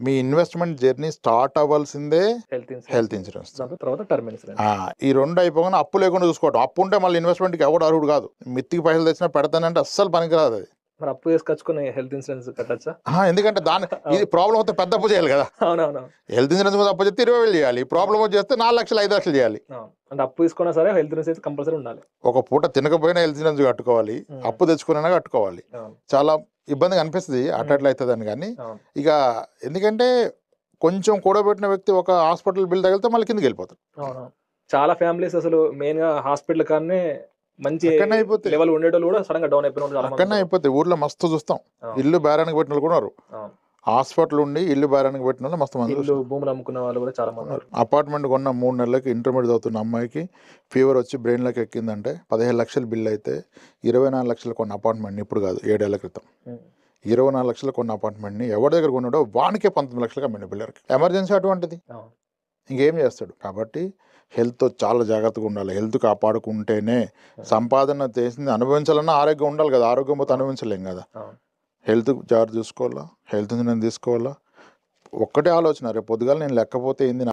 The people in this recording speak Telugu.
మీ ఇన్వెస్ట్మెంట్ జర్నీ స్టార్ట్ అవ్వాల్సిందే హెల్త్ ఇన్సూరెన్స్, హెల్త్ ఇన్సూరెన్స్. దాని తర్వాత టర్మ్ ఇన్సూరెన్స్. ఈ రెండు అయిపోగానే అప్పు లేకుండా చూసుకోవటం. అప్పు ఉంటే మళ్ళీ ఇన్వెస్ట్మెంట్కి ఎవడు అర్హుడు కాదు. మిత్తికి పైసలు తెచ్చినా పెడతానంటే అస్సలు పనికిరాదు అది. మరి అప్పు చేసుకొచ్చుకుని హెల్త్ ఇన్సూరెన్స్ కట్టచ్చా? ఎందుకంటే ఇది ప్రాబ్లం వస్తే పెద్ద అప్పు చేయాలి కదా. అవునవును. హెల్త్ ఇన్సూరెన్స్ మీద అప్పు చేస్తే 20,000 చేయాలి. ప్రాబ్లం చేస్తే 4 లక్షలు 5 లక్షలు చేయాలి. అంటే అప్పు తీసుకున్నా సరే హెల్త్ ఇన్సూరెన్స్ కంపల్సరీ ఉండాలి. ఒక పూట తినకపోయినా హెల్త్ ఇన్సూరెన్స్ కట్టుకోవాలి, అప్పు తెచ్చుకున్నా కట్టుకోవాలి. చాలా ఇబ్బందిగా అనిపిస్తుంది అట్లా అవుతుందని. కానీ ఇక ఎందుకంటే కొంచెం కూడబెట్టిన వ్యక్తి ఒక హాస్పిటల్ బిల్ తగిలితే మళ్ళీ కిందకి వెళ్ళిపోతాడు. చాలా ఫ్యామిలీస్ అసలు మెయిన్ గా హాస్పిటల్ కానీ మంచి లెవెల్ ఉండేటోళ్ళు కూడా సడన్ గా డౌన్ అయిపోయిన అక్కడనే అయిపోతాయి. ఊర్లో మస్తు చూస్తాం. ఇల్లు బేరానికి పెట్టిన వాళ్ళు కూడా ఉన్నారు. హాస్పిటల్ ఉండి ఇల్లు బేరానికి పెట్టిన వాళ్ళు మస్తు మంది, భూములు అమ్ముకున్న వాళ్ళు కూడా చాలా మంది ఉన్నారు. అపార్ట్మెంట్ కొన్న 3 నెలలకి ఇంటర్మీడియట్ చదువుతున్న అమ్మాయికి ఫీవర్ వచ్చి బ్రెయిన్లోకి ఎక్కిందంటే 15 లక్షలు బిల్ అయితే 24 లక్షలు కొన్న అపార్ట్మెంట్ని, ఇప్పుడు కాదు 7 ఏళ్ల క్రితం 24 లక్షలు కొన్న అపార్ట్మెంట్ని ఎవరి దగ్గర కొన్నాడో వానికే 19 లక్షలుగా అమ్మిన బిల్డర్కి. ఎమర్జెన్సీ అటువంటిది, ఇంకేం చేస్తాడు. కాబట్టి హెల్త్ చాలా జాగ్రత్తగా ఉండాలి. హెల్త్ కాపాడుకుంటేనే సంపాదన చేసింది అనుభవించాలన్నా ఆరోగ్యం ఉండాలి కదా. ఆరోగ్యం పోతే అనుభవించలేం కదా. హెల్త్ జాగ్రత్త చూసుకోవాలా, హెల్త్ నేను తీసుకోవాలా. ఒక్కటే ఆలోచన, రేపు పొద్దుగాల నేను లేకపోతే ఏంది